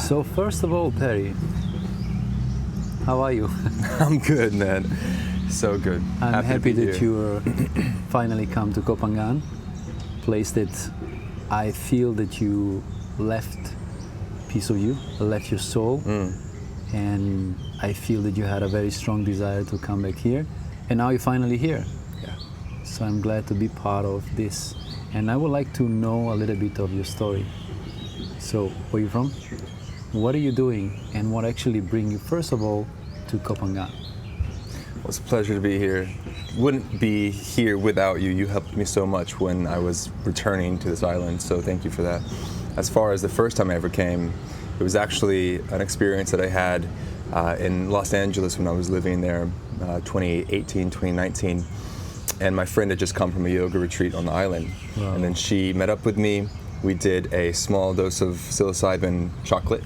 So first of all, Perry, how are you? I'm good, man. So good. I'm happy to be that here. you finally come to Kopangan, place that I feel that you left a piece of you, left your soul, and I feel that you had a very strong desire to come back here, and now you're finally here. Yeah. So I'm glad to be part of this, and I would like to know a little bit of your story. So, where are you from? What are you doing, and what actually bring you, first of all, to Kopangan? Well, it's a pleasure to be here. Wouldn't be here without you. You helped me so much when I was returning to this island, so thank you for that. As far as the first time I ever came, it was actually an experience that I had in Los Angeles when I was living there, 2018, 2019. And my friend had just come from a yoga retreat on the island. Wow. And then she met up with me. We did a small dose of psilocybin chocolate.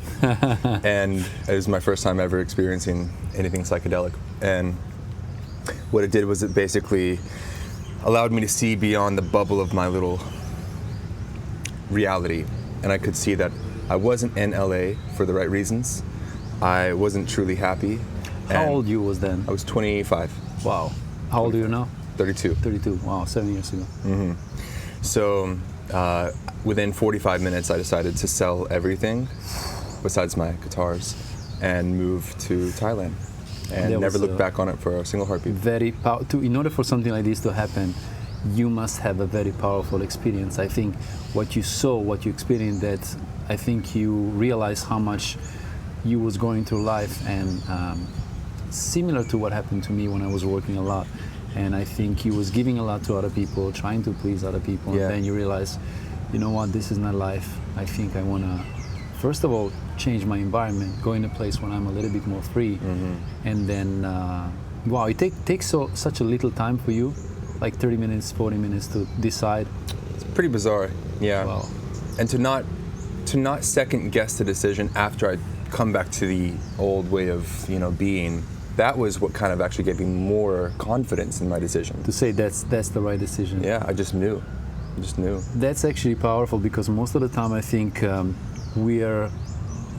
And it was my first time ever experiencing anything psychedelic. And what it did was it basically allowed me to see beyond the bubble of my little reality. And I could see that I wasn't in LA for the right reasons. I wasn't truly happy. How old you was then? I was 25. Wow. How old are you now? 32. 32. Wow, 7 years ago. Mm-hmm. So within 45 minutes, I decided to sell everything besides my guitars and move to Thailand and never look back on it for a single heartbeat. In order for something like this to happen, you must have a very powerful experience. I think what you saw, what you experienced, that I think you realized how much you was going through life, and similar to what happened to me when I was working a lot. And I think you was giving a lot to other people, trying to please other people, Yeah. and then you realize, you know what, this is not life. I think I want to, first of all, change my environment, go in a place where I'm a little bit more free, and then, wow, it takes such a little time for you, like 30 minutes, 40 minutes to decide. It's pretty bizarre, yeah. Wow. And to not second guess the decision after I'd come back to the old way of being. That was what kind of actually gave me more confidence in my decision. To say that's the right decision. Yeah, I just knew. That's actually powerful, because most of the time I think we are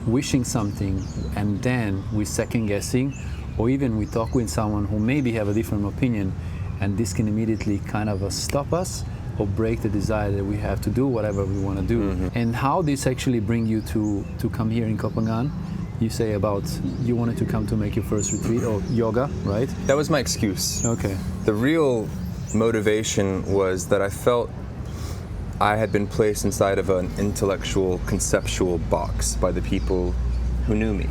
wishing something and then we second guessing, or even we talk with someone who maybe have a different opinion, and this can immediately kind of stop us or break the desire that we have to do whatever we want to do. And how this actually bring you to come here in Kopangan? You say about you wanted to come to make your first retreat or yoga, right? That was my excuse. Okay. The real motivation was that I felt I had been placed inside of an intellectual, conceptual box by the people who knew me.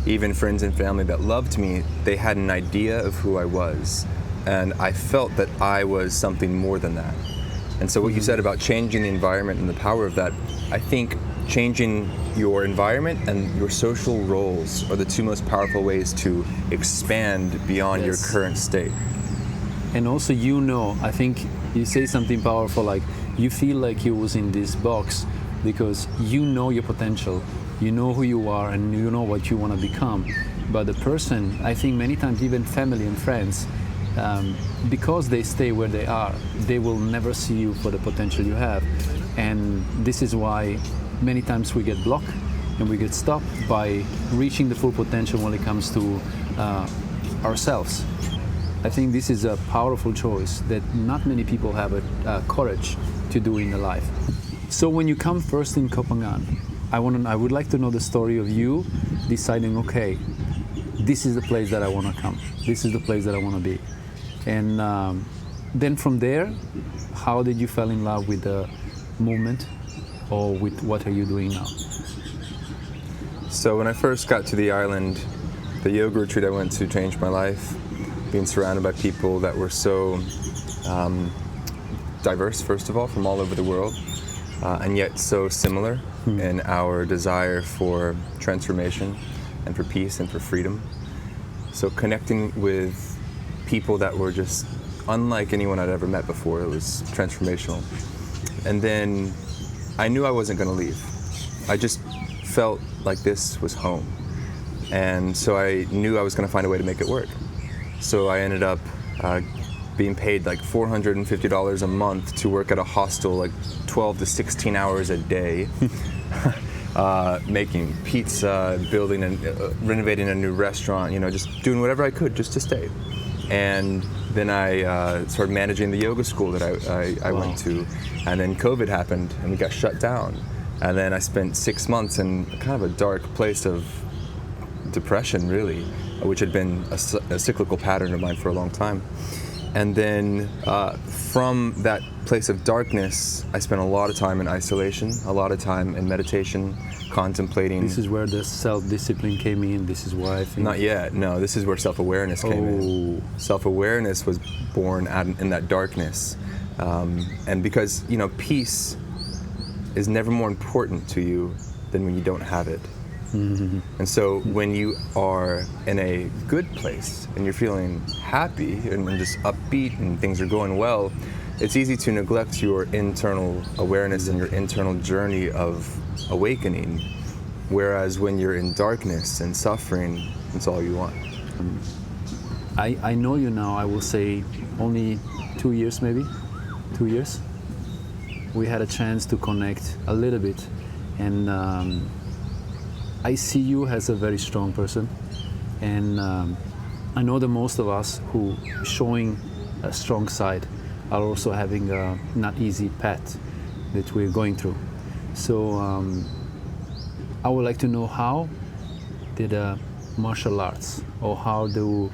Even friends and family that loved me, they had an idea of who I was. And I felt that I was something more than that. And so what you said about changing the environment and the power of that, I think changing your environment and your social roles are the two most powerful ways to expand beyond your current state. And also, I think you say something powerful, like you feel like you was in this box because you know your potential, you know who you are, and you know what you want to become. But the person, I think many times even family and friends, because they stay where they are, they will never see you for the potential you have. And this is why many times we get blocked and we get stopped by reaching the full potential when it comes to ourselves. I think this is a powerful choice that not many people have a courage to do in their life. So when you come first in Kopangan, I would like to know the story of you deciding, okay, this is the place that I want to come. This is the place that I want to be. And then from there, how did you fall in love with the movement, or with what are you doing now? So when I first got to the island, the yoga retreat I went to changed my life. Being surrounded by people that were so diverse, first of all, from all over the world, and yet so similar in our desire for transformation and for peace and for freedom. So connecting with people that were just unlike anyone I'd ever met before, it was transformational. And then I knew I wasn't going to leave. I just felt like this was home. And so I knew I was going to find a way to make it work. So I ended up being paid like $450 a month to work at a hostel, like 12 to 16 hours a day, making pizza, building and renovating a new restaurant, just doing whatever I could just to stay. And then I started managing the yoga school that I went to, and then COVID happened and we got shut down. And then I spent 6 months in kind of a dark place of depression, really, which had been a cyclical pattern of mine for a long time. And then from that place of darkness, I spent a lot of time in isolation, a lot of time in meditation, contemplating. This is where the self-discipline came in. This is why I think... Not yet, no. This is where self-awareness came in. Self-awareness was born in that darkness. And because, peace is never more important to you than when you don't have it. Mm-hmm. And so when you are in a good place and you're feeling happy and just upbeat and things are going well, it's easy to neglect your internal awareness and your internal journey of awakening. Whereas when you're in darkness and suffering, it's all you want. I know you now, I will say only 2 years maybe, 2 years. We had a chance to connect a little bit, and I see you as a very strong person, and I know that most of us who showing a strong side are also having a not easy path that we're going through. So I would like to know, how did martial arts, or how do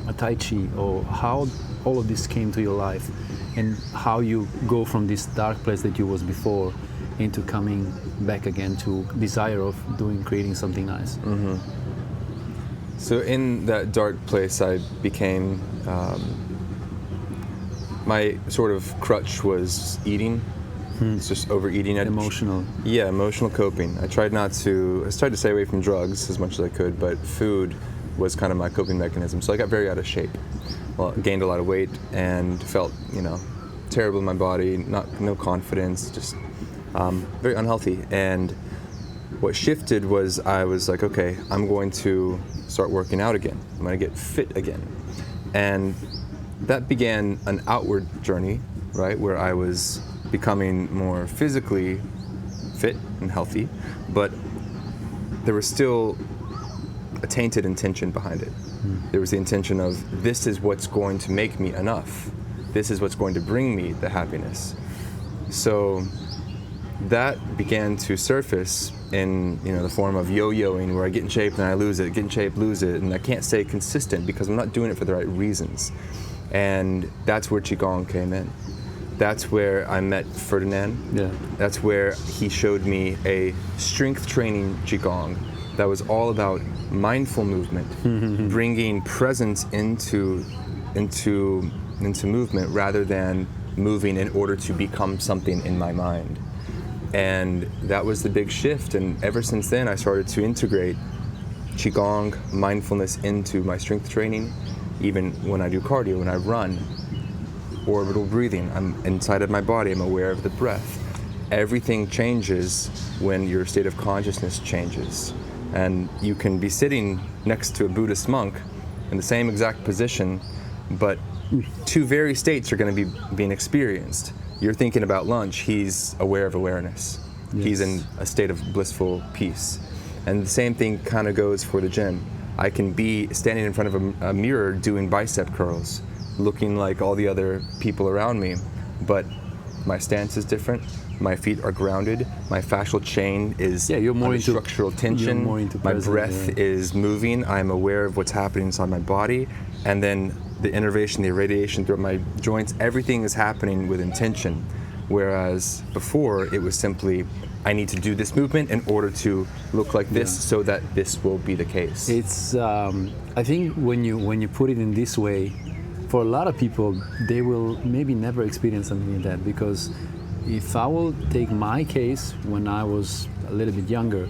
TaiChi, or how all of this came to your life, and how you go from this dark place that you was before into coming back again to desire of creating something nice. Mm-hmm. So in that dark place, I became, my sort of crutch was eating. It's just overeating. Emotional. Yeah, emotional coping. I tried to stay away from drugs as much as I could, but food was kind of my coping mechanism. So I got very out of shape. Well, gained a lot of weight and felt, terrible in my body, no confidence, just very unhealthy. And what shifted was I was like, okay, I'm going to start working out again. I'm going to get fit again. And that began an outward journey, right, where I was becoming more physically fit and healthy, but there was still a tainted intention behind it. There was the intention of, this is what's going to make me enough. This is what's going to bring me the happiness. So that began to surface in the form of yo-yoing, where I get in shape and I lose it, get in shape, lose it, and I can't stay consistent because I'm not doing it for the right reasons. And that's where QiGong came in. That's where I met Ferdinand. Yeah. That's where he showed me a strength training QiGong that was all about mindful movement, bringing presence into movement rather than moving in order to become something in my mind. And that was the big shift. And ever since then, I started to integrate QiGong, mindfulness into my strength training, even when I do cardio, when I run. Orbital breathing, I'm inside of my body, I'm aware of the breath. Everything changes when your state of consciousness changes. And you can be sitting next to a Buddhist monk in the same exact position, but two very states are going to be being experienced. You're thinking about lunch, he's aware of awareness. Yes. He's in a state of blissful peace. And the same thing kind of goes for the gym. I can be standing in front of a mirror doing bicep curls, looking like all the other people around me, but my stance is different. My feet are grounded. My fascial chain is you're more into structural tension. More into my breath is moving. I'm aware of what's happening inside my body, and then the innervation, the irradiation throughout my joints. Everything is happening with intention. Whereas before, it was simply, I need to do this movement in order to look like this, so that this will be the case. It's I think when you put it in this way, for a lot of people, they will maybe never experience something like that, because if I will take my case, when I was a little bit younger,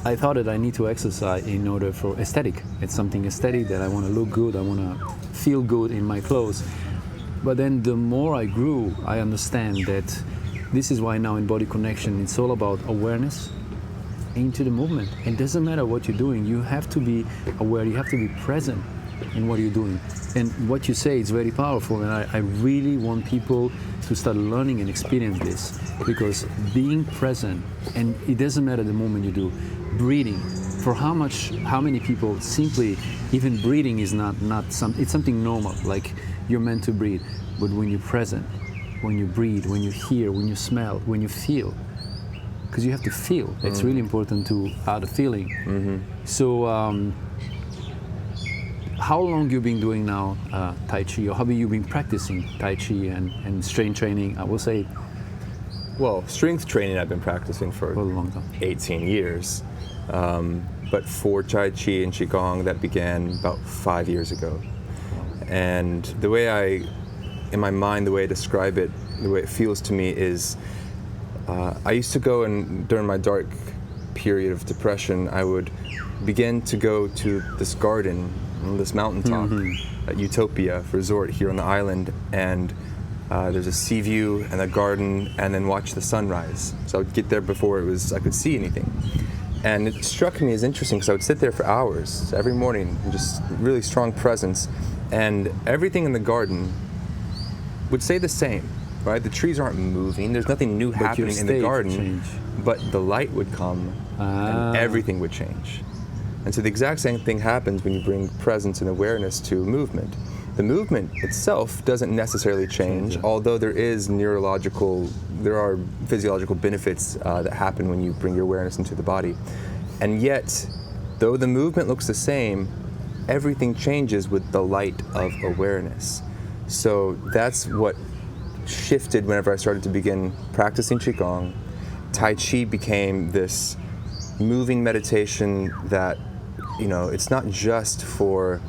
I thought that I need to exercise in order for aesthetic. It's something aesthetic, that I want to look good, I want to feel good in my clothes. But then the more I grew, I understand that this is why now in Body Connection, it's all about awareness into the movement. It doesn't matter what you're doing, you have to be aware, you have to be present. in what you're doing. And what you say is very powerful, and I really want people to start learning and experience this, because being present, and it doesn't matter the moment you do, breathing, for how many people simply, even breathing is it's something normal, like you're meant to breathe. But when you're present, when you breathe, when you hear, when you smell, when you feel, because you have to feel. It's really important to add a feeling. So how long you been doing now Tai Chi, or how have you been practicing Tai Chi and strength training? I will say, well, strength training I've been practicing for a long time. 18 years. But for Tai Chi and QiGong, that began about 5 years ago. And the way in my mind, the way I describe it, the way it feels to me is, I used to go, and during my dark period of depression, I would begin to go to this garden on this mountaintop at Utopia Resort here on the island, and there's a sea view and a garden, and then watch the sunrise. So I would get there before I could see anything. And it struck me as interesting because I would sit there for hours every morning, just really strong presence, and everything in the garden would stay the same, right? The trees aren't moving, there's nothing new happening in the garden, but the light would come and everything would change. And so the exact same thing happens when you bring presence and awareness to movement. The movement itself doesn't necessarily change, although there are physiological benefits that happen when you bring your awareness into the body. And yet, though the movement looks the same, everything changes with the light of awareness. So that's what shifted whenever I started to begin practicing QiGong. Tai Chi became this moving meditation that, it's not just for,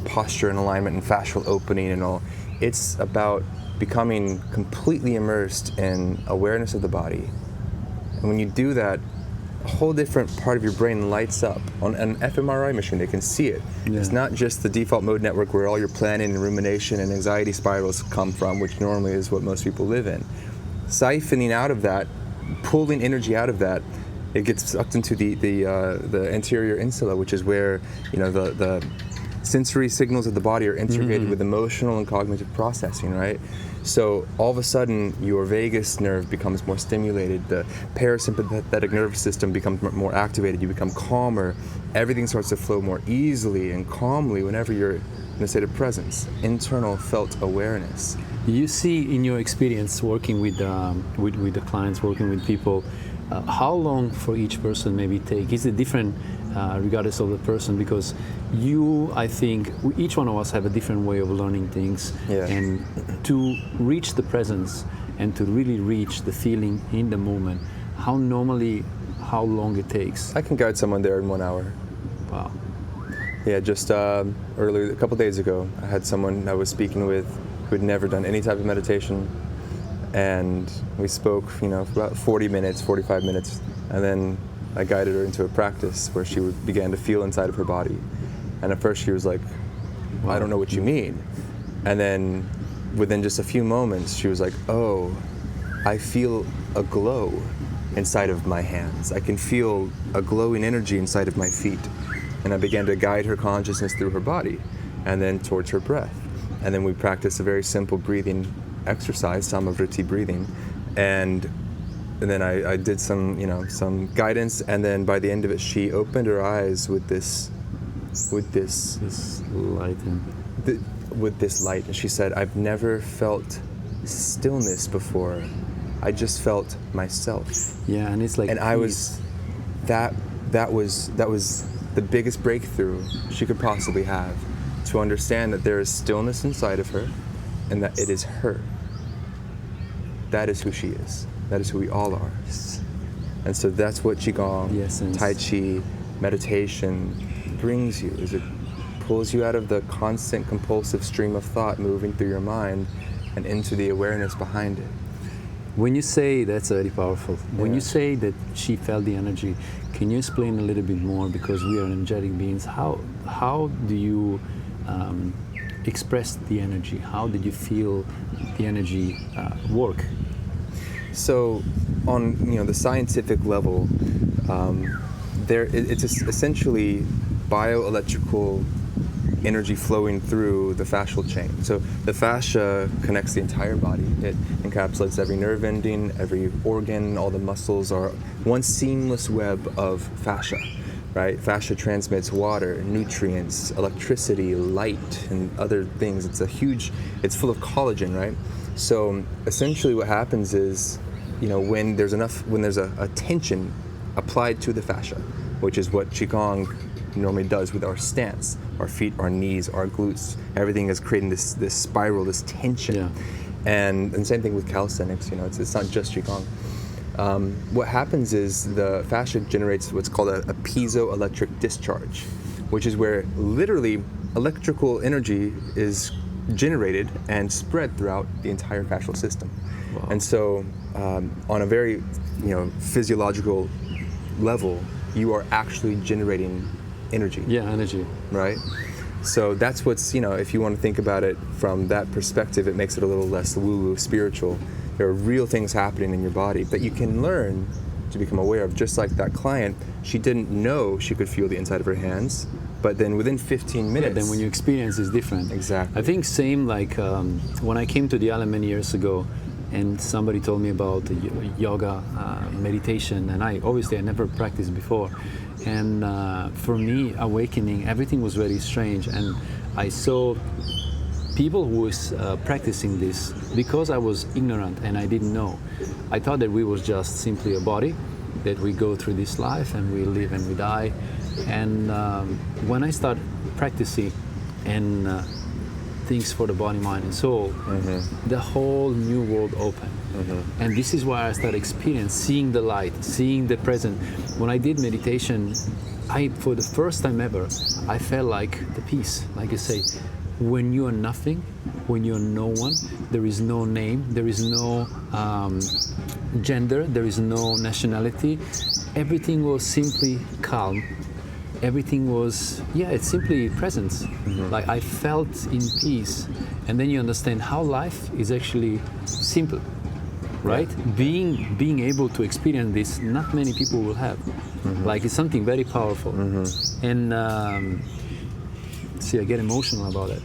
posture and alignment and fascial opening and all. It's about becoming completely immersed in awareness of the body. And when you do that, a whole different part of your brain lights up. On an fMRI machine, they can see it. Yeah. It's not just the default mode network where all your planning and rumination and anxiety spirals come from, which normally is what most people live in. Siphoning out of that, pulling energy out of that, it gets sucked into the anterior insula, which is where the sensory signals of the body are integrated with emotional and cognitive processing, right? So all of a sudden, your vagus nerve becomes more stimulated, the parasympathetic nervous system becomes more activated, you become calmer, everything starts to flow more easily and calmly whenever you're in a state of presence, internal felt awareness. You see in your experience working with the clients, working with people, how long for each person maybe take? Is it different regardless of the person? Because I think each one of us have a different way of learning things. Yeah. And to reach the presence and to really reach the feeling in the moment, how long it takes? I can guide someone there in 1 hour. Wow. Yeah, just earlier, a couple days ago, I had someone I was speaking with who had never done any type of meditation. And we spoke, for about 40 minutes, 45 minutes. And then I guided her into a practice where she began to feel inside of her body. And at first she was like, well, I don't know what you mean. And then within just a few moments, she was like, oh, I feel a glow inside of my hands. I can feel a glowing energy inside of my feet. And I began to guide her consciousness through her body and then towards her breath. And then we practiced a very simple breathing exercise, samavriti breathing. And then I did some guidance, and then by the end of it, she opened her eyes with this light, with this light, and she said, "I've never felt stillness before. I just felt myself." Yeah, and it's like. And I was, that was the biggest breakthrough she could possibly have, to understand that there is stillness inside of her, and that it is her. That is who she is. That is who we all are. And so that's what QiGong, Tai Chi, meditation brings you, is it pulls you out of the constant compulsive stream of thought moving through your mind and into the awareness behind it. When you say, that's very powerful. When you say that she felt the energy, can you explain a little bit more? Because we are energetic beings. How do you express the energy? How did you feel the energy work? So, on the scientific level, it's essentially bioelectrical energy flowing through the fascial chain. So the fascia connects the entire body. It encapsulates every nerve ending, every organ, all the muscles are one seamless web of fascia, right? Fascia transmits water, nutrients, electricity, light, and other things. It's full of collagen, right? So essentially what happens is, when there's a tension applied to the fascia, which is what QiGong normally does with our stance, our feet, our knees, our glutes, everything is creating this spiral, this tension. Yeah. And same thing with calisthenics, it's not just QiGong. What happens is the fascia generates what's called a piezoelectric discharge, which is where literally electrical energy is generated and spread throughout the entire fascial system. Wow. And so on a very physiological level, you are actually generating energy. Yeah, energy. Right? So that's what's, if you want to think about it from that perspective, it makes it a little less woo-woo spiritual. There are real things happening in your body that you can learn to become aware of. Just like that client, she didn't know she could feel the inside of her hands, but then within 15 minutes... Yeah, then when you experience, it's different. Exactly. I think same like when I came to the Idyll many years ago, and somebody told me about the yoga, meditation, and I never practiced before. And for me, awakening, everything was very strange. And I saw people who was practicing this because I was ignorant and I didn't know. I thought that we was just simply a body, that we go through this life and we live and we die. And when I started practicing and things for the body, mind, and soul, the whole new world opened. And this is why I started seeing the light, seeing the present. When I did meditation, for the first time ever, I felt like the peace, like you say, when you are nothing, when you're no one, there is no name, there is no gender, there is no nationality. Everything was simply calm. Everything was, it's simply presence. Like I felt in peace. And then you understand how life is actually simple, right? Being able to experience this, not many people will have. Like it's something very powerful. And I get emotional about it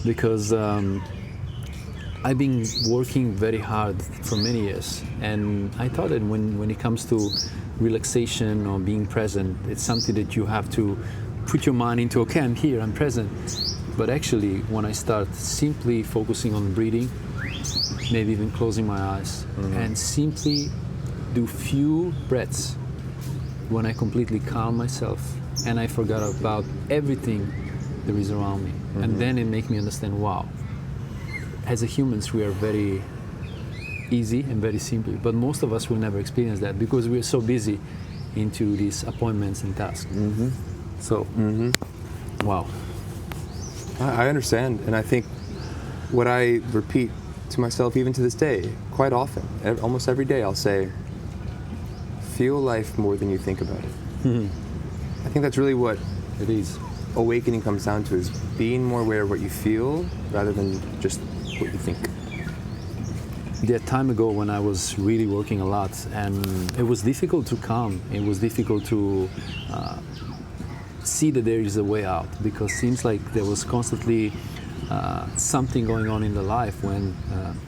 because I've been working very hard for many years. And I thought that when it comes to relaxation or being present, it's something that you have to put your mind into, okay, I'm here, I'm present. But actually, when I start simply focusing on breathing, maybe even closing my eyes, and simply do few breaths, when I completely calm myself and I forgot about everything there is around me. And then it makes me understand, wow, as a humans, we are very easy and very simple, but most of us will never experience that because we are so busy into these appointments and tasks. So, wow. I understand, and I think what I repeat to myself even to this day, quite often, almost every day, I'll say, feel life more than you think about it. I think that's really what It is. awakening comes down to, is being more aware of what you feel rather than just what you think. There time ago when I was really working a lot, and it was difficult to calm. It was difficult to see that there is a way out, because it seems like there was constantly something going on in the life when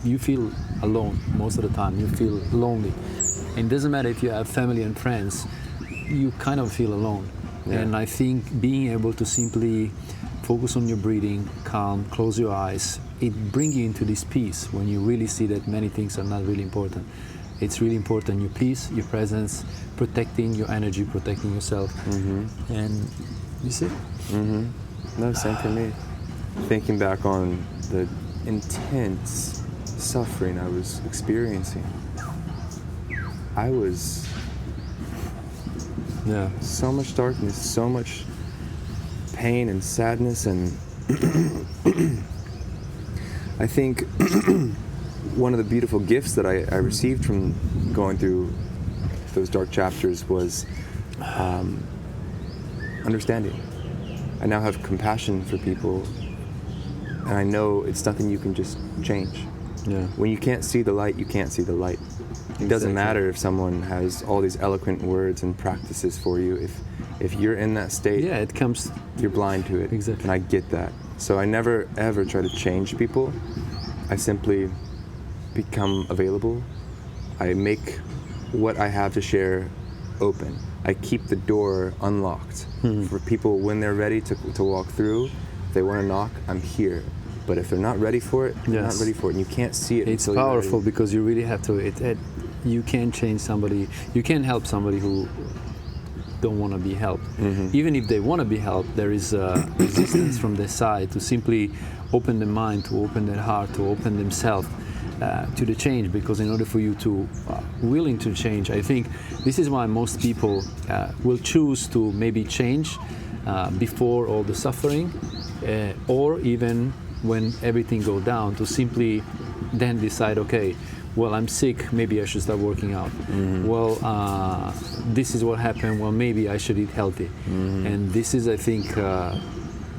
you feel alone most of the time. You feel lonely. And it doesn't matter if you have family and friends, you kind of feel alone. Yeah. And I think being able to simply focus on your breathing, calm, close your eyes, it brings you into this peace when you really see that many things are not really important. It's really important, your peace, your presence, protecting your energy, protecting yourself. And you see? No, same for me. Thinking back on the intense suffering I was experiencing, I was so much darkness, so much pain and sadness, and I think one of the beautiful gifts that I received from going through those dark chapters was understanding. I now have compassion for people, and I know it's nothing you can just change. Yeah. When you can't see the light, you can't see the light. It doesn't matter if someone has all these eloquent words and practices for you. if you're in that state, Yeah, it comes. you're blind to it. Exactly. And I get that. So I never ever try to change people. I simply become available. I make what I have to share open. I keep the door unlocked for people when they're ready to walk through. If they want to knock, I'm here. But if they're not ready for it, they're not ready for it. And you can't see it. It's until you're powerful ready. because you really have to. You can't change somebody. You can't help somebody who don't want to be helped. Even if they want to be helped, there is a resistance from their side to simply open their mind, to open their heart, to open themselves to the change. Because in order for you to willing to change, I think this is why most people will choose to maybe change before all the suffering, or even when everything go down, to simply then decide, okay, well, I'm sick, maybe I should start working out. Well, this is what happened, well, maybe I should eat healthy. And this is, I think,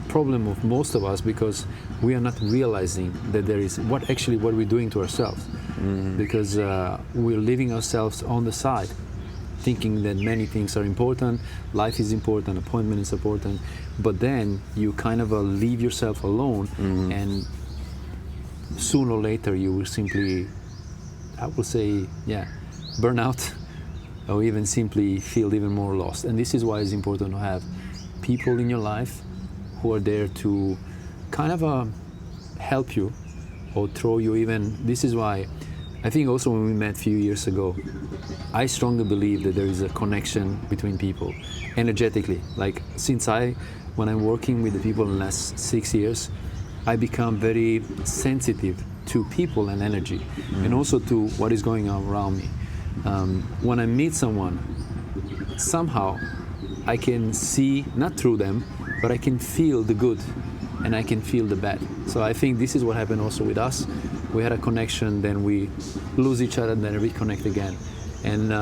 problem of most of us, because we are not realizing that there is what we're doing to ourselves. Because we're leaving ourselves on the side, thinking that many things are important, life is important, appointment is important, but then you kind of leave yourself alone, and sooner or later you will simply, I will say, burn out, or even simply feel even more lost. And this is why it's important to have people in your life who are there to kind of help you or throw you even. This is why I think also when we met a few years ago, I strongly believe that there is a connection between people energetically. Like when I'm working with the people in the last 6 years, I become very sensitive to people and energy, and also to what is going on around me. When I meet someone, somehow I can see, not through them, but I can feel the good and I can feel the bad. So I think this is what happened also with us. We had a connection, then we lose each other, then reconnect again. And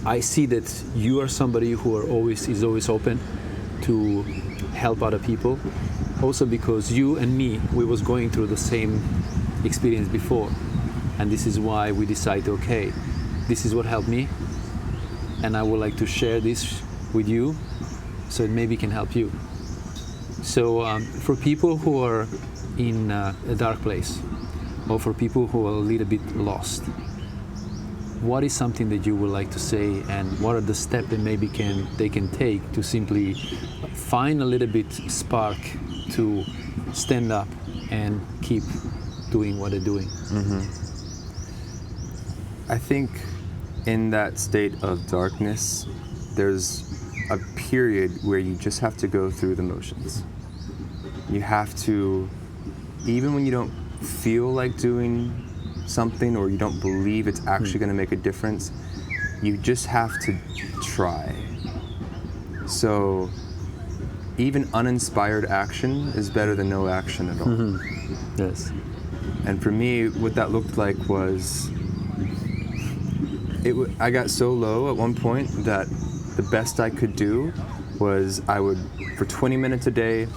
I see that you are somebody who is always open to help other people. Also because you and me, we was going through the same experience before. And this is why we decided, okay, this is what helped me, and I would like to share this with you so it maybe can help you. So for people who are in a dark place, or for people who are a little bit lost, what is something that you would like to say, and what are the steps that maybe they can take to simply find a little bit spark to stand up and keep doing what they're doing? I think in that state of darkness, there's a period where you just have to go through the motions. You have to, even when you don't feel like doing something, or you don't believe it's actually going to make a difference, you just have to try. So even uninspired action is better than no action at all. Yes. And for me, what that looked like was, I got so low at one point that the best I could do was for 20 minutes a day,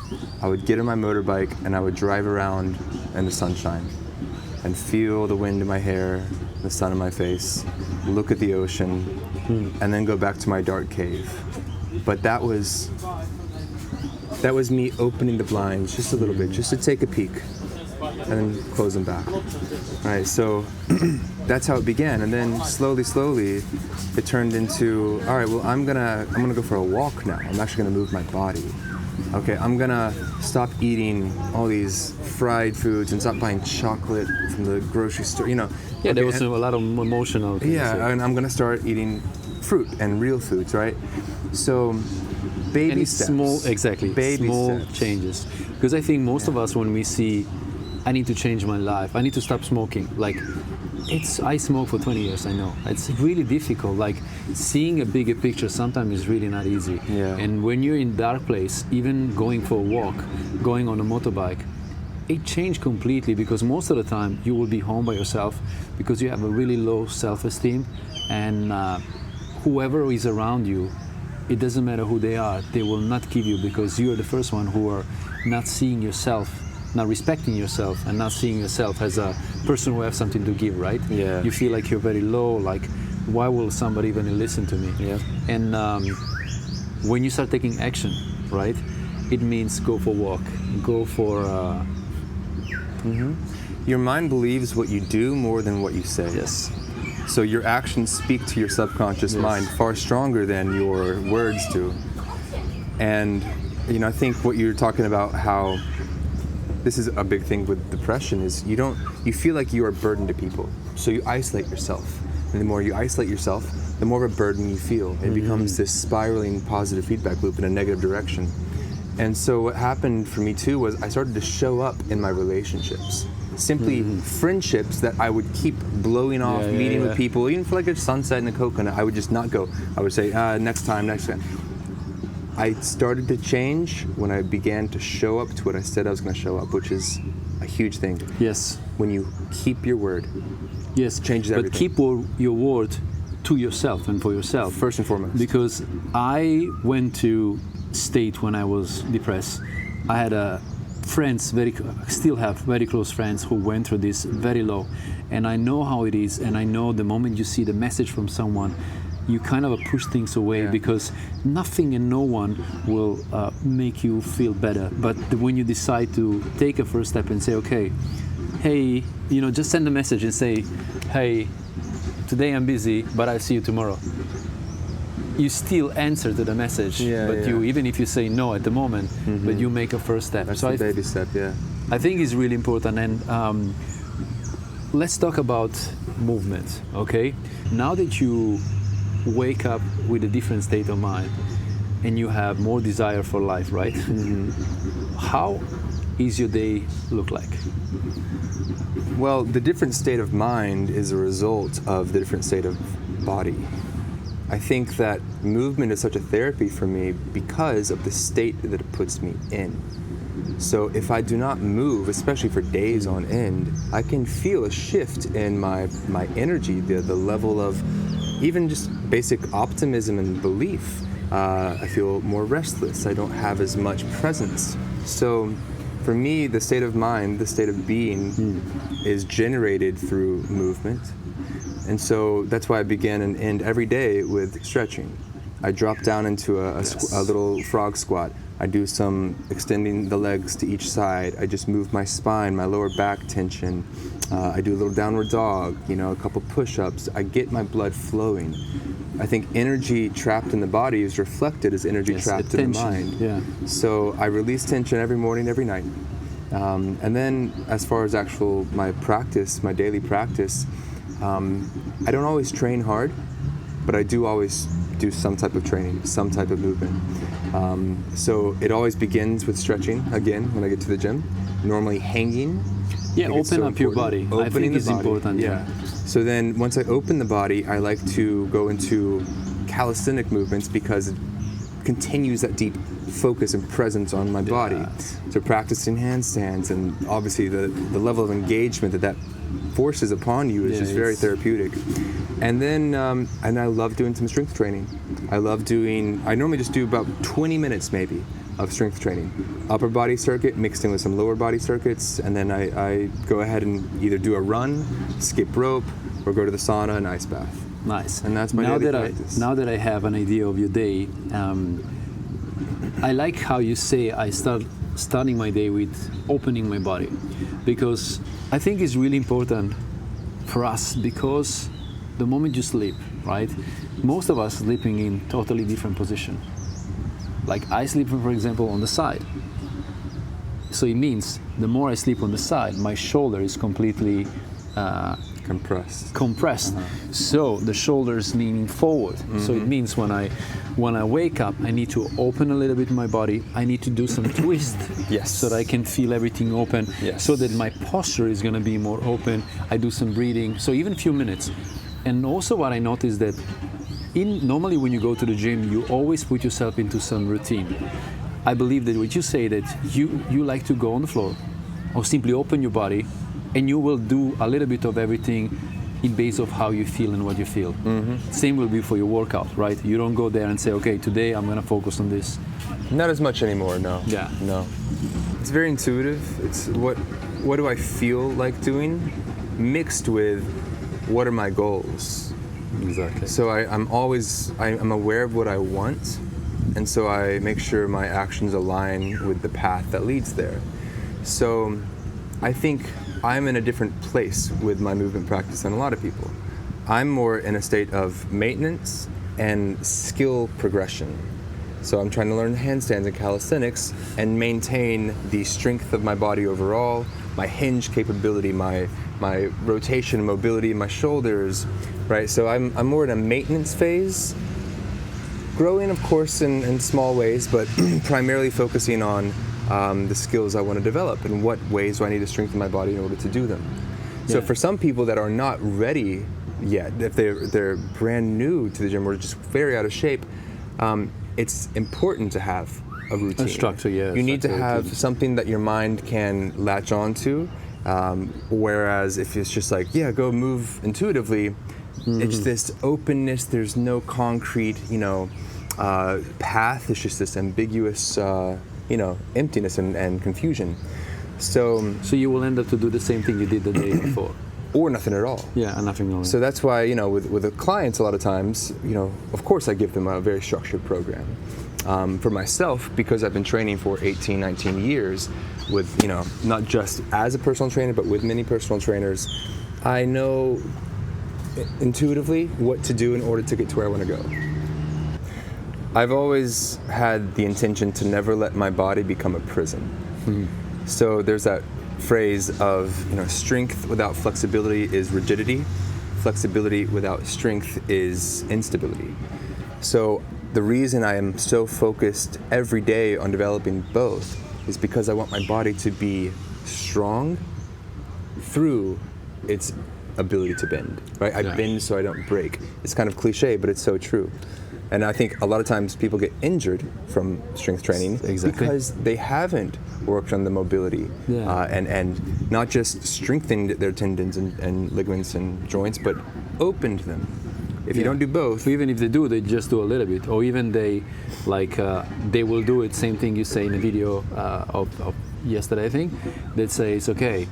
I would get on my motorbike and I would drive around in the sunshine and feel the wind in my hair, the sun in my face, look at the ocean, and then go back to my dark cave. But that was me opening the blinds just a little bit, just to take a peek, and then close them back. All right, so that's how it began, and then slowly, it turned into, all right, well, I'm gonna go for a walk now. I'm actually gonna move my body. Okay, I'm gonna stop eating all these fried foods and stop buying chocolate from the grocery store. Yeah, okay, there was a lot of emotional things. Yeah, and I'm gonna start eating fruit and real foods, right? So, baby steps. Small steps. Changes. Because I think most of us, when we see, I need to change my life, I need to stop smoking. Like, I smoked for 20 years, I know. It's really difficult. Like, seeing a bigger picture sometimes is really not easy. Yeah. And when you're in dark place, even going for a walk, going on a motorbike, it changed completely, because most of the time you will be home by yourself because you have a really low self-esteem, and whoever is around you, it doesn't matter who they are, they will not give you, because you are the first one who are not seeing yourself, not respecting yourself, and not seeing yourself as a person who has something to give, right? Yeah. You feel like you're very low, like, why will somebody even listen to me? Yeah. And when you start taking action, right? It means go for a walk, go for. Your mind believes what you do more than what you say. Yes. So your actions speak to your subconscious mind far stronger than your words do. And I think what you're talking about, how this is a big thing with depression, is you feel like you are a burden to people. So you isolate yourself. And the more you isolate yourself, the more of a burden you feel. It becomes this spiraling positive feedback loop in a negative direction. And so what happened for me too was I started to show up in my relationships. Simply friendships that I would keep blowing off, meeting with people, even for like a sunset and a coconut, I would just not go. I would say, next time. I started to change when I began to show up to what I said I was going to show up, which is a huge thing. Yes. When you keep your word, yes, changes everything. But keep your word to yourself and for yourself. First and foremost. Because I went to state when I was depressed. I had still have very close friends who went through this very low, and I know how it is, and I know the moment you see the message from someone, you kind of push things away because nothing and no one will make you feel better. But when you decide to take a first step and say, okay, hey, just send a message and say, hey, today I'm busy, but I'll see you tomorrow. You still answer to the message, you, even if you say no at the moment, but you make a first step. That's the baby step, I think it's really important. And let's talk about movement, okay? Now that you wake up with a different state of mind and you have more desire for life, right? How is your day look like? Well, the different state of mind is a result of the different state of body. I think that movement is such a therapy for me because of the state that it puts me in. So if I do not move, especially for days on end, I can feel a shift in my energy, the level of even just basic optimism and belief. I feel more restless. I don't have as much presence. So for me, the state of mind, the state of being is generated through movement. And so that's why I begin and end every day with stretching. I drop down into a little frog squat. I do some extending the legs to each side. I just move my spine, my lower back tension. I do a little downward dog, a couple push-ups. I get my blood flowing. I think energy trapped in the body is reflected as energy trapped in the mind. Yeah. So I release tension every morning, every night. And then as far as my practice, my daily practice, I don't always train hard, but I do always do some type of training, some type of movement. So it always begins with stretching, again, when I get to the gym, normally hanging. Yeah, open up your body. I think it's important. Yeah. So then once I open the body, I like to go into calisthenic movements because it continues that deep focus and presence on my body. So practicing handstands, and obviously the level of engagement that forces upon you is just very therapeutic. And then, and I love doing some strength training. I normally just do about 20 minutes maybe of strength training. Upper body circuit mixed in with some lower body circuits, and then I go ahead and either do a run, skip rope, or go to the sauna and ice bath. Nice. And that's my daily practice. Now that I have an idea of your day, I like how you say I starting my day with opening my body, because I think it's really important for us, because the moment you sleep, right? Most of us sleeping in totally different position. Like I sleep, for example, on the side. So it means the more I sleep on the side, my shoulder is completely compressed. So the shoulders leaning forward. So it means when I wake up, I need to open a little bit my body. I need to do some twist, so that I can feel everything open. So that my posture is going to be more open. I do some breathing. So even a few minutes. And also what I noticed that normally when you go to the gym, you always put yourself into some routine. I believe that what you say, that you like to go on the floor or simply open your body, and you will do a little bit of everything in base of how you feel and what you feel. Same will be for your workout, right? You don't go there and say, okay, today I'm going to focus on this. Not as much anymore, no. Yeah. No. It's very intuitive. It's what do I feel like doing, mixed with what are my goals. Exactly. So I'm aware of what I want, and so I make sure my actions align with the path that leads there. So I think I'm in a different place with my movement practice than a lot of people. I'm more in a state of maintenance and skill progression. So I'm trying to learn handstands and calisthenics and maintain the strength of my body overall, my hinge capability, my rotation, mobility, my shoulders, right? So I'm more in a maintenance phase, growing, of course, in small ways, but primarily focusing on the skills I want to develop and what ways do I need to strengthen my body in order to do them. So for some people that are not ready yet, if they're brand new to the gym or just very out of shape, it's important to have a routine. A structure, yeah. You need to have something that your mind can latch onto, whereas if it's just like, yeah, go move intuitively, it's this openness, there's no concrete, path, it's just this ambiguous, emptiness and confusion. So you will end up to do the same thing you did the day before. Or nothing at all. Yeah, nothing at all. So that's why, with the clients a lot of times, of course I give them a very structured program. For myself, because I've been training for 18, 19 years with, not just as a personal trainer, but with many personal trainers, I know intuitively what to do in order to get to where I want to go. I've always had the intention to never let my body become a prison. So there's that phrase of, strength without flexibility is rigidity. Flexibility without strength is instability. So the reason I am so focused every day on developing both is because I want my body to be strong through its ability to bend, right? I bend so I don't break. It's kind of cliche, but it's so true. And I think a lot of times people get injured from strength training because they haven't worked on the mobility and not just strengthened their tendons and ligaments and joints, but opened them. If you don't do both, even if they do, they just do a little bit, or even they will do it. Same thing you say in a video of yesterday, I think. That says, okay,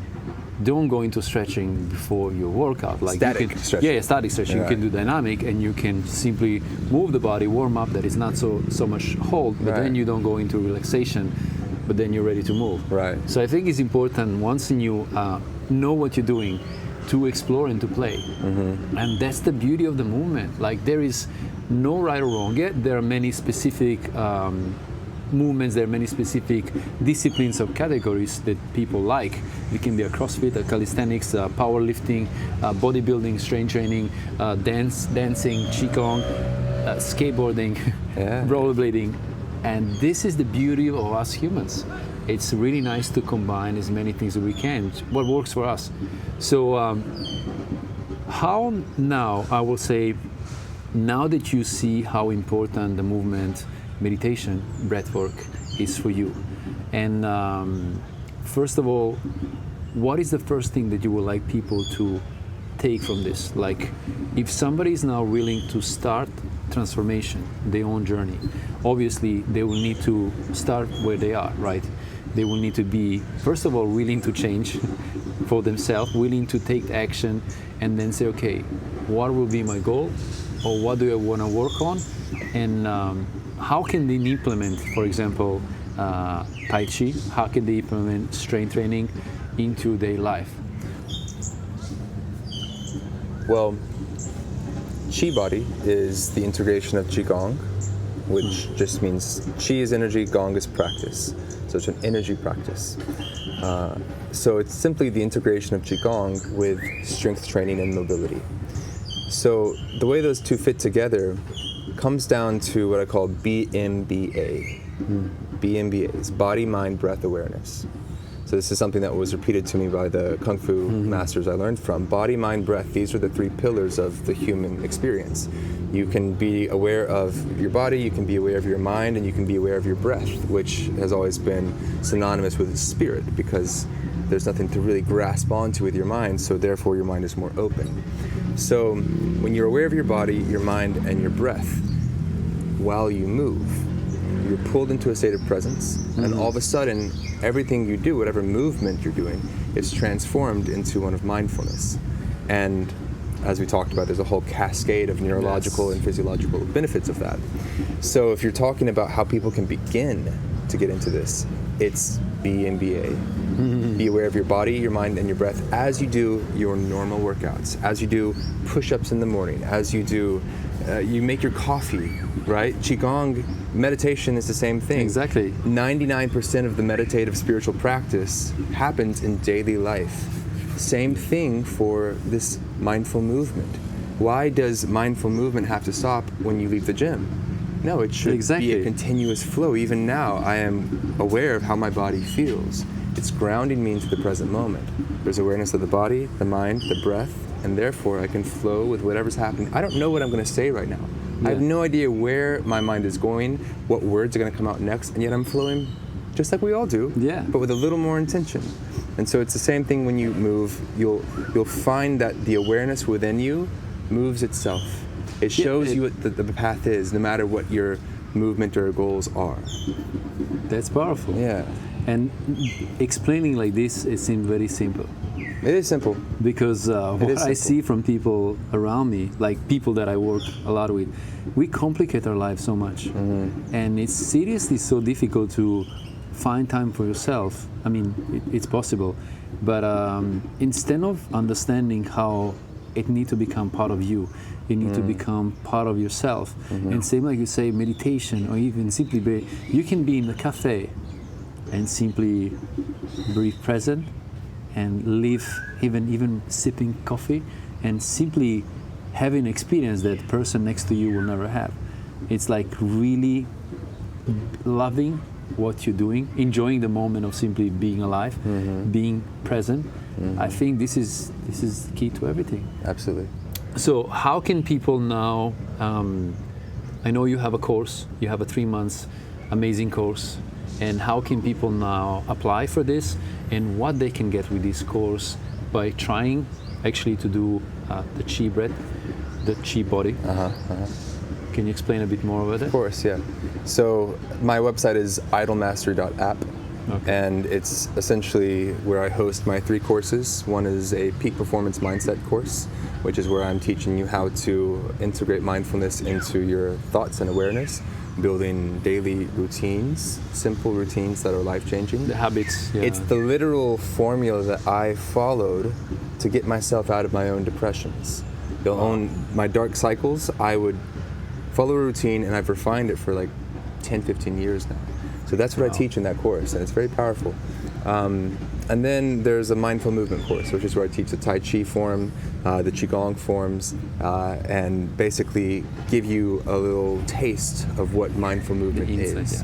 don't go into stretching before your workout. Like static stretching. Yeah, static stretching. You can do dynamic, and you can simply move the body, warm up. That is not so much hold, but then you don't go into relaxation. But then you're ready to move. Right. So I think it's important once you know what you're doing, to explore and to play. And that's the beauty of the movement. Like there is no right or wrong yet. There are many specific movements, there are many specific disciplines or categories that people like. It can be a CrossFit, a calisthenics, powerlifting, bodybuilding, strength training, dancing, QiGong, skateboarding, rollerblading. And this is the beauty of us humans. It's really nice to combine as many things as we can, what works for us. So how now, I will say, now that you see how important the movement, meditation, breathwork is for you, and first of all, what is the first thing that you would like people to take from this? Like, if somebody is now willing to start transformation, their own journey, obviously they will need to start where they are, right? They will need to be, first of all, willing to change for themselves, willing to take action, and then say, okay, what will be my goal, or what do I want to work on, and how can they implement, for example, TaiChi? How can they implement strength training into their life? Well, Chi body is the integration of QiGong, which just means Chi is energy, Gong is practice. So it's an energy practice. So it's simply the integration of QiGong with strength training and mobility. So the way those two fit together comes down to what I call BMBA. BMBA is body, mind, breath awareness. So this is something that was repeated to me by the Kung Fu masters I learned from. Body, mind, breath, these are the three pillars of the human experience. You can be aware of your body, you can be aware of your mind, and you can be aware of your breath, which has always been synonymous with spirit, because there's nothing to really grasp onto with your mind, so therefore your mind is more open. So when you're aware of your body, your mind, and your breath, while you move, you're pulled into a state of presence, and all of a sudden, everything you do, whatever movement you're doing, is transformed into one of mindfulness. And as we talked about, there's a whole cascade of neurological and physiological benefits of that. So if you're talking about how people can begin to get into this, it's BMBA. Be aware of your body, your mind, and your breath as you do your normal workouts, as you do push-ups in the morning, as you do, you make your coffee, right? QiGong meditation is the same thing. Exactly. 99% of the meditative spiritual practice happens in daily life. Same thing for this mindful movement. Why does mindful movement have to stop when you leave the gym? No, it should be a continuous flow. Even now, I am aware of how my body feels. It's grounding me into the present moment. There's awareness of the body, the mind, the breath, and therefore I can flow with whatever's happening. I don't know what I'm going to say right now. I have no idea where my mind is going, what words are going to come out next, and yet I'm flowing just like we all do, but with a little more intention. And so it's the same thing when you move. You'll find that the awareness within you moves itself. It shows you what the path is, no matter what your movement or goals are. That's powerful. Yeah. And explaining like this, it seems very simple. It is simple. Because what I see from people around me, like people that I work a lot with, we complicate our lives so much. And it's seriously so difficult to find time for yourself. I mean, it's possible. But instead of understanding how it needs to become part of you, it needs to become part of yourself. And same like you say, meditation, or even simply you can be in the cafe and simply breathe present and live, even sipping coffee, and simply having an experience that the person next to you will never have. It's like really loving what you're doing, enjoying the moment of simply being alive, being present. I think this is key to everything. Absolutely. So how can people now, I know you have a course, you have a 3 months amazing course, and how can people now apply for this, and what they can get with this course by trying actually to do the Qi breath, the Qi body? Can you explain a bit more about it? Of course, yeah. So my website is idlemastery.app. And it's essentially where I host my 3 courses. One is a peak performance mindset course, which is where I'm teaching you how to integrate mindfulness into your thoughts and awareness, building daily routines, simple routines that are life-changing. The habits. Yeah. It's the literal formula that I followed to get myself out of my own depressions. My dark cycles, I would follow a routine, and I've refined it for like 10, 15 years now. So that's what I teach in that course, and it's very powerful. And then there's a mindful movement course, which is where I teach the TaiChi form, the QiGong forms, and basically give you a little taste of what mindful movement is.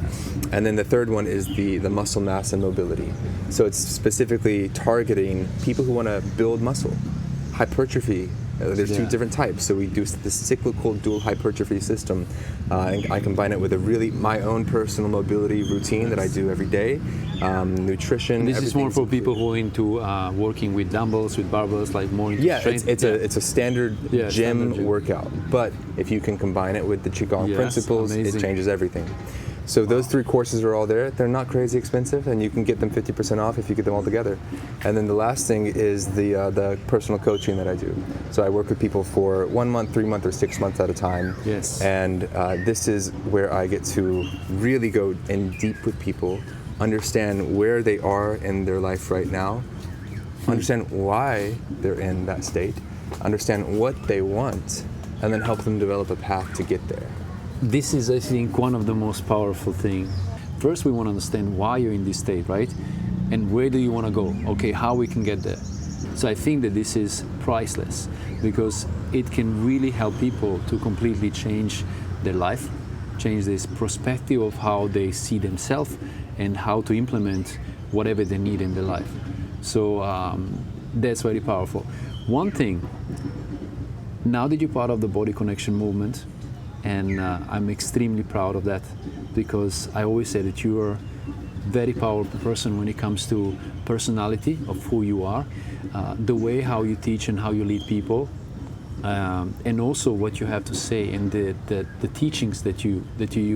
And then the third one is the muscle mass and mobility. So it's specifically targeting people who want to build muscle, hypertrophy. There's 2 different types. So we do the cyclical dual hypertrophy system, and I combine it with my own personal mobility routine that I do every day, nutrition. This is more for people who are into working with dumbbells, with barbells, like more into strength. It's a standard gym workout. But if you can combine it with the QiGong principles, it changes everything. So those 3 courses are all there. They're not crazy expensive, and you can get them 50% off if you get them all together. And then the last thing is the personal coaching that I do. So I work with people for 1 month, 3 months, or 6 months at a time. Yes. And this is where I get to really go in deep with people, understand where they are in their life right now, understand why they're in that state, understand what they want, and then help them develop a path to get there. This is, I think, one of the most powerful things. First, we want to understand why you're in this state, right? And where do you want to go? Okay, how we can get there. So I think that this is priceless, because it can really help people to completely change their life, change this perspective of how they see themselves and how to implement whatever they need in their life. So that's very powerful. One thing, now that you're part of the Body Connection movement, and I'm extremely proud of that, because I always say that you are a very powerful person when it comes to personality of who you are, the way how you teach and how you lead people, and also what you have to say and the teachings that you're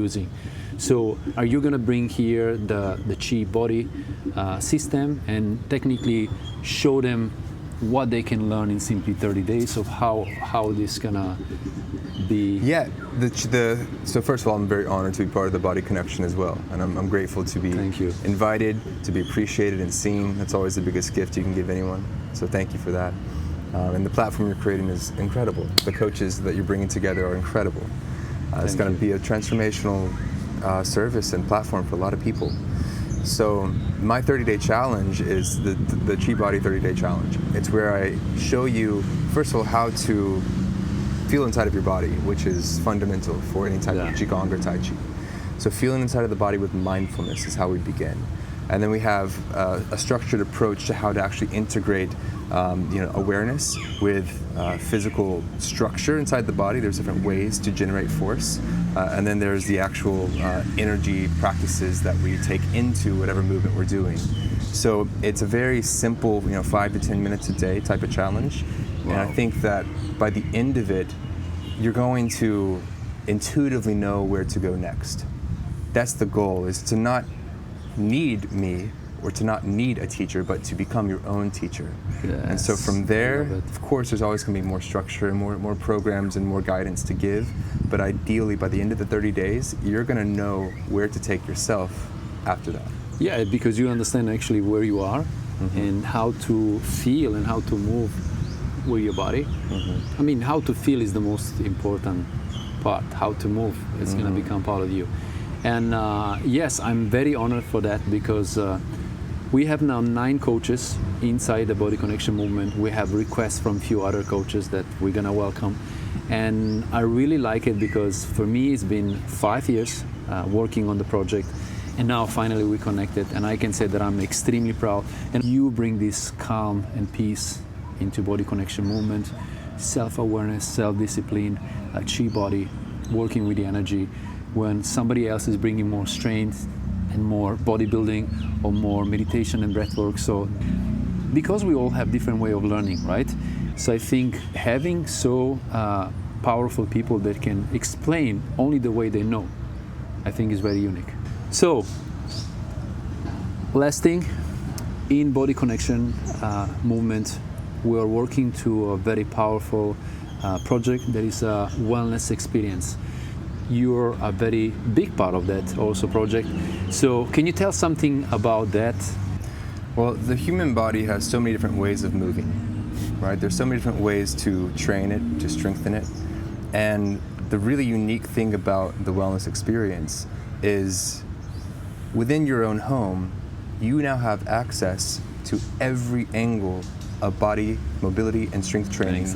using. So are you going to bring here the Qi body system and technically show them what they can learn in simply 30 days of how this gonna be. Yeah, so first of all, I'm very honored to be part of the Body Connection as well, and I'm grateful to be Thank you. invited, to be appreciated and seen. That's always the biggest gift you can give anyone, so thank you for that. And the platform you're creating is incredible. The coaches that you're bringing together are incredible. It's going to be a transformational service and platform for a lot of people. So my 30-day challenge is the Chi Body 30-day challenge. It's where I show you, first of all, how to feel inside of your body, which is fundamental for any type of QiGong or TaiChi. So feeling inside of the body with mindfulness is how we begin. And then we have a structured approach to how to actually integrate awareness with physical structure inside the body. There's different ways to generate force. And then there's the actual energy practices that we take into whatever movement we're doing. So it's a very simple, 5 to 10 minutes a day type of challenge. Wow. And I think that by the end of it, you're going to intuitively know where to go next. That's the goal, is to not need me or to not need a teacher, but to become your own teacher. Yes. And so from there, of course, there's always going to be more structure and more programs and more guidance to give. But ideally, by the end of the 30 days, you're going to know where to take yourself after that. Yeah, because you understand actually where you are and how to feel and how to move with your body. I mean, how to feel is the most important part. How to move is going to become part of you. And yes, I'm very honored for that, because we have now 9 coaches inside the Body Connection movement. We have requests from a few other coaches that we're going to welcome. And I really like it, because for me it's been 5 years working on the project, and now finally we connected, and I can say that I'm extremely proud. And you bring this calm and peace into Body Connection movement, self-awareness, self-discipline, Chi Body, working with the energy, when somebody else is bringing more strength and more bodybuilding or more meditation and breath work. So because we all have different way of learning, right? So I think having so powerful people that can explain only the way they know, I think is very unique. So last thing, in Body Connection movement, we are working to a very powerful project that is a wellness experience. You're a very big part of that also project. So can you tell something about that? Well, the human body has so many different ways of moving, right? There's so many different ways to train it, to strengthen it. And the really unique thing about the wellness experience is within your own home, you now have access to every angle of body mobility and strength training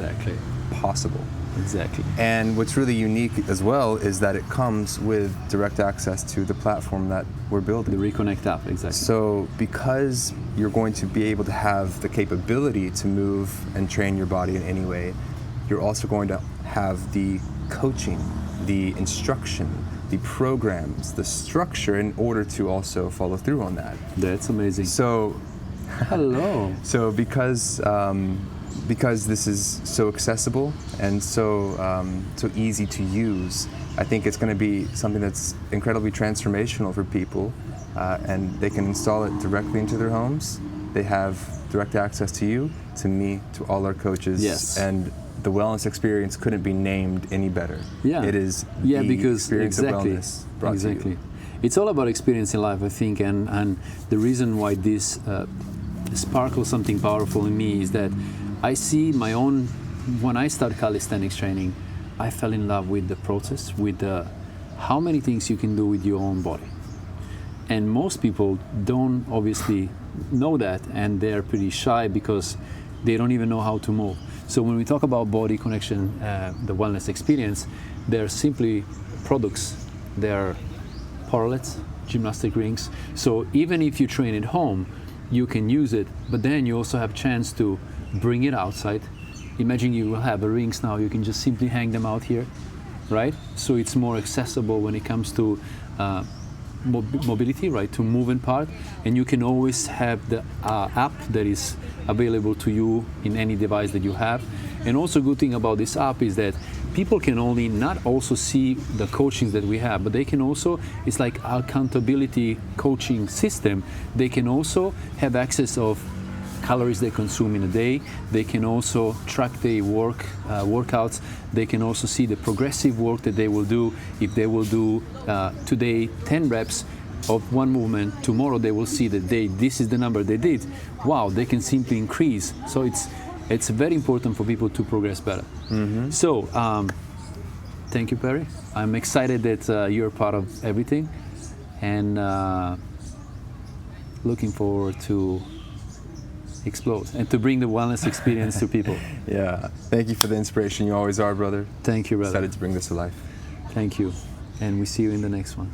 possible. Exactly. And what's really unique as well is that it comes with direct access to the platform that we're building. The Reconnect app, exactly. So because you're going to be able to have the capability to move and train your body in any way, you're also going to have the coaching, the instruction, the programs, the structure in order to also follow through on that. That's amazing. So, hello. So because this is so accessible and so easy to use, I think it's going to be something that's incredibly transformational for people, and they can install it directly into their homes. They have direct access to you, to me, to all our coaches. Yes. And the wellness experience couldn't be named any better. Yeah. It is the because experience of wellness brought to you. It's all about experience in life, I think, and the reason why this sparkles something powerful in me is that I see my own, when I started calisthenics training, I fell in love with the process, with how many things you can do with your own body. And most people don't obviously know that, and they're pretty shy because they don't even know how to move. So when we talk about Body Connection, the wellness experience, they're simply products. They're parallels, gymnastic rings. So even if you train at home, you can use it, but then you also have chance to bring it outside. Imagine you will have rings now, you can just simply hang them out here, right? So it's more accessible when it comes to mobility, right, to moving part, and you can always have the app that is available to you in any device that you have. And also good thing about this app is that people can only not also see the coachings that we have, but they can also, it's like accountability coaching system, they can also have access of calories they consume in a day. They can also track their workouts. They can also see the progressive work that they will do. If they will do today 10 reps of one movement, tomorrow they will see that this is the number they did. Wow, they can simply increase. So it's very important for people to progress better. Mm-hmm. So thank you, Perry. I'm excited that you're part of everything, and looking forward to explode and to bring the wellness experience to people. Yeah, thank you for the inspiration. You always are, brother. Thank you, brother. Excited to bring this to life. Thank you, and we see you in the next one.